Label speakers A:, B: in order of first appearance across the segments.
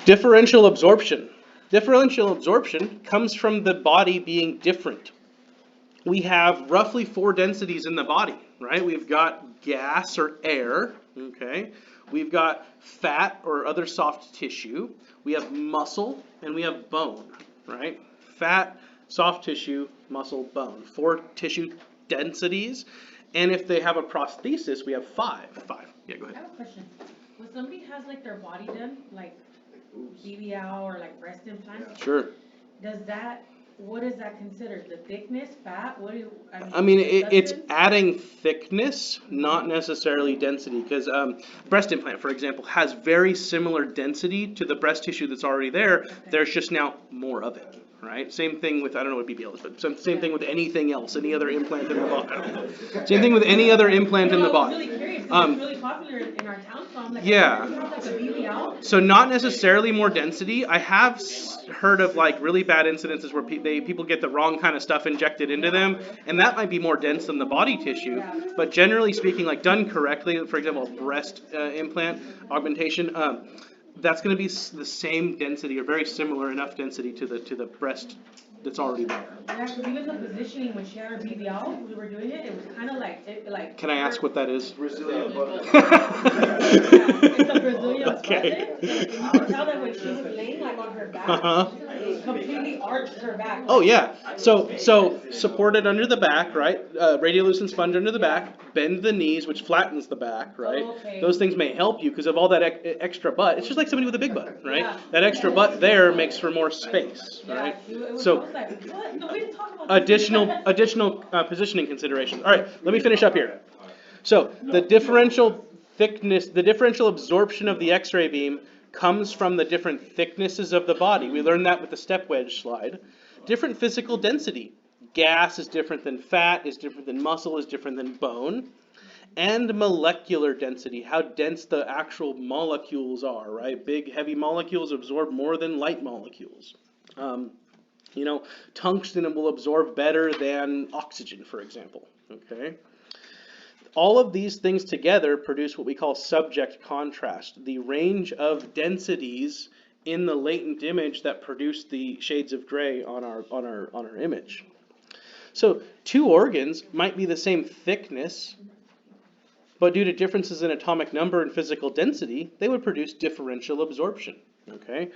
A: Differential absorption. Differential absorption comes from the body being different. We have roughly 4 densities in the body, right? We've got gas or air, okay? We've got fat or other soft tissue. We have muscle, and we have bone, right? Fat, soft tissue, muscle, bone. 4 tissue densities. And if they have a prosthesis, we have 5. Yeah, go
B: I
A: ahead.
B: have a question. When somebody has like their body done, like BBL or like breast implant,
A: Sure.
B: what is that considered? The thickness, fat? What do you,
A: I mean,
B: the
A: it's
B: substance?
A: adding thickness, not necessarily density, because breast implant, for example, has very similar density to the breast tissue that's already there. There's just now more of it, right? Same thing with, I don't know what BBL is, but same thing with anything else, any other implant in the body. Same thing with any other implant in the
B: I was
A: body.
B: really curious because it's really popular in our town, so I'm like,
A: Yeah.
B: you have like a BBL?
A: So not necessarily more density. I have heard of like really bad incidences where people get the wrong kind of stuff injected into them, and that might be more dense than the body tissue. But generally speaking, like done correctly, for example, breast implant augmentation, that's going to be the same density or very similar enough density to the breast that's already there.
B: Yeah, because even the positioning when she had her BBL, we were doing it, it was kind of like.
A: Can I ask what that is?
C: Brazilian butt.
B: It's a Brazilian
A: Okay.
B: butt lift, and you could tell that when she was laying like on her back, it completely arched her back.
A: Oh yeah. So supported under the back, right? Radiolucent sponge under the back. Bend the knees, which flattens the back, right?
B: Okay.
A: Those things may help you because of all that extra butt. It's just like somebody with a big butt, right?
B: Yeah.
A: That extra butt there makes for more space, right?
B: I
A: So
B: was like, what? No, we didn't talk about this.
A: additional positioning considerations. All right, let me finish up here. So the differential thickness, the differential absorption of the X-ray beam comes from the different thicknesses of the body. We learned that with the step wedge slide. Different physical density. Gas is different than fat, is different than muscle, is different than bone. And molecular density, how dense the actual molecules are, right? Big, heavy molecules absorb more than light molecules. Tungsten will absorb better than oxygen, for example, okay? All of these things together produce what we call subject contrast, the range of densities in the latent image that produce the shades of gray on our image. So 2 organs might be the same thickness, but due to differences in atomic number and physical density, they would produce differential absorption. Okay,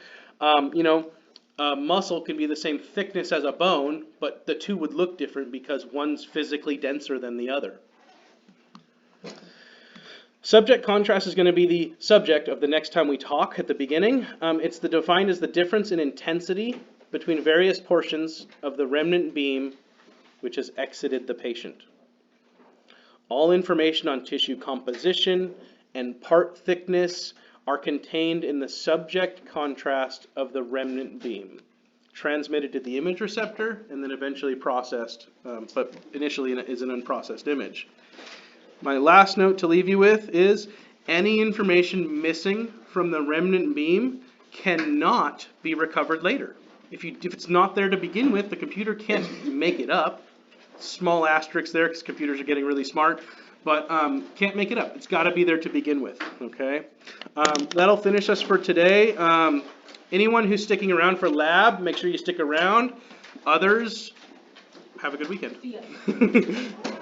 A: muscle can be the same thickness as a bone, but the 2 would look different because one's physically denser than the other. Subject contrast is going to be the subject of the next time we talk at the beginning. It's defined as the difference in intensity between various portions of the remnant beam which has exited the patient. All information on tissue composition and part thickness are contained in the subject contrast of the remnant beam, transmitted to the image receptor and then eventually processed, but initially is an unprocessed image. My last note to leave you with is any information missing from the remnant beam cannot be recovered later. If it's not there to begin with, the computer can't make it up. Small asterisk there because computers are getting really smart, but can't make it up. It's got to be there to begin with, okay? That'll finish us for today. Anyone who's sticking around for lab, make sure you stick around. Others, have a good weekend.
B: See ya.